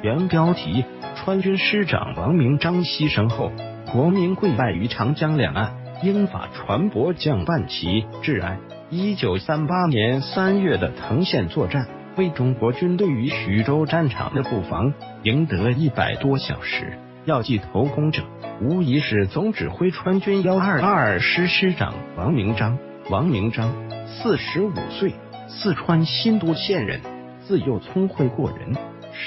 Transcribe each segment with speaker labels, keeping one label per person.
Speaker 1: 原标题：川军师长王明章牺牲后，国民跪拜于长江两岸，英法船舶降半旗致哀。1938年3月的藤县作战，为中国军队于徐州战场的布防赢得100多小时。要记头功者，无疑是总指挥川军122师师长王明章。王明章45岁，四川新都县人，自幼聪慧过人。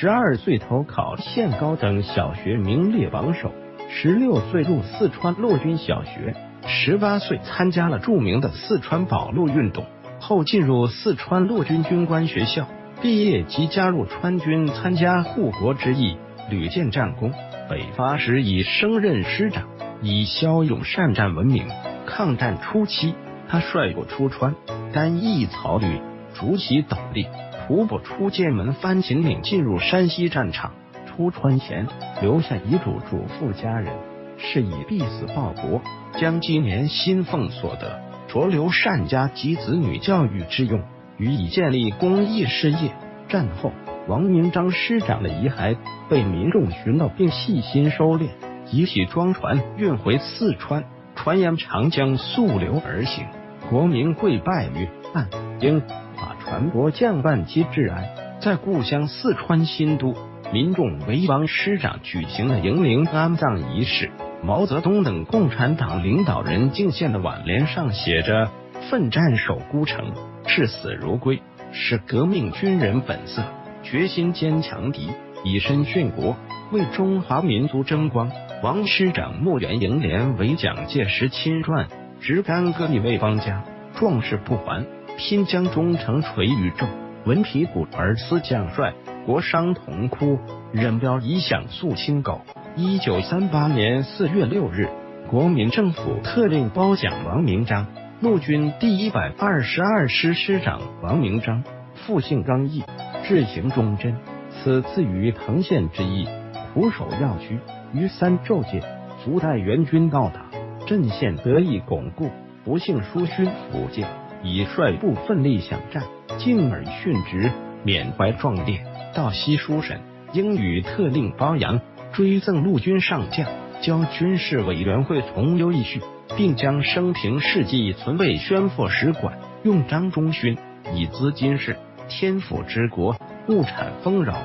Speaker 1: 12岁投考县高等小学，名列榜首。16岁入四川陆军小学，18岁参加了著名的四川保路运动，后进入四川陆军军官学校，毕业即加入川军参加护国之役，屡建战功。北伐时已升任师长，以骁勇善战闻名。抗战初期，他率部出川，单翼草履，逐其斗笠，徒步出剑门翻秦岭，进入山西战场。出川前留下遗嘱，嘱咐家人，是以必死报国，将今年薪俸所得着留善家及子女教育之用，予以建立公益事业。战后，王明章师长的遗骸被民众寻到并细心收敛，集体装船运回四川，船沿长江溯流而行，国民跪拜于岸，英法船舶降半旗致哀。在故乡四川新都，民众为王师长举行了迎灵安葬仪式。毛泽东等共产党领导人敬献的挽联上写着：奋战守孤城，视死如归，是革命军人本色，决心坚强敌，以身殉国，为中华民族争光。王师长墓园楹联为蒋介石亲传，直干戈以为邦家，壮士不还，拼将忠诚垂于宙。闻皮鼓而思将帅，国殇同哭，忍标以响肃清狗。1938年4月6日，国民政府特令褒奖王明章。陆军第122师师长王明章，复性刚毅，志行忠贞，此次于藤县之役，苦守要区，于3昼夜，足待援军到达，阵线得以巩固。不幸疏勋福建，以率部奋力响战，敬而殉职，缅怀壮烈。到西书审，应予特令褒扬，追赠陆军上将，交军事委员会从优议序，并将生平事迹存为宣抚使馆，用章中勋，以资今世，天府之国，物产丰饶，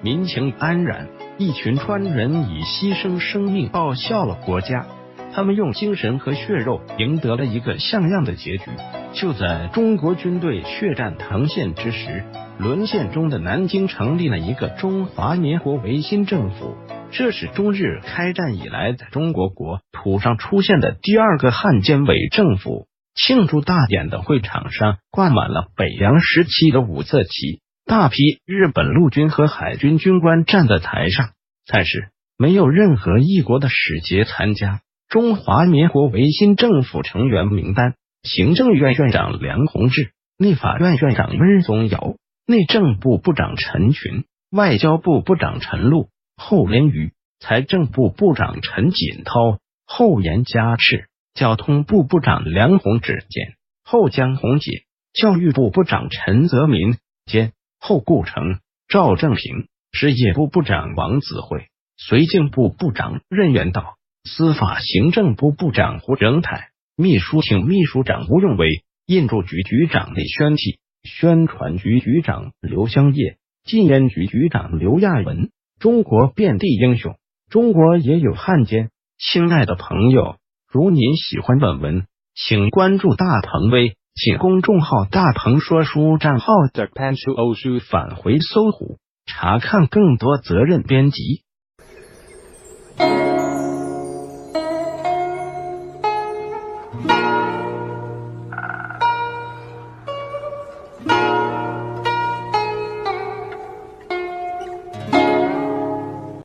Speaker 1: 民情安然。一群川人以牺牲生命报效了国家，他们用精神和血肉赢得了一个像样的结局。就在中国军队血战藤县之时，沦陷中的南京成立了一个中华民国维新政府，这是中日开战以来在中国国土上出现的第2个汉奸伪政府。庆祝大典的会场上挂满了北洋时期的五色旗，大批日本陆军和海军军官站在台上，但是没有任何一国的使节参加。中华民国维新政府成员名单：行政院院长梁鸿志，立法院院长温宗尧，内政部部长陈群，外交部部长陈露，后连瑜，财政部部长陈锦涛，后严家炽，交通部部长梁鸿志兼，后江宏杰，教育部部长陈泽民兼，后顾城，赵正平，事业部部长王子惠，绥靖部部长任元道，司法行政部部长胡仍泰，秘书厅秘书长吴用伟，印驻局局长李宣体，宣传局局长刘香业，禁烟局局长刘亚文。中国遍地英雄，中国也有汉奸。亲爱的朋友，如您喜欢本文，请关注大鹏微信公众号大鹏说书账号的番薯欧书返回搜狐，查看更多责任编辑。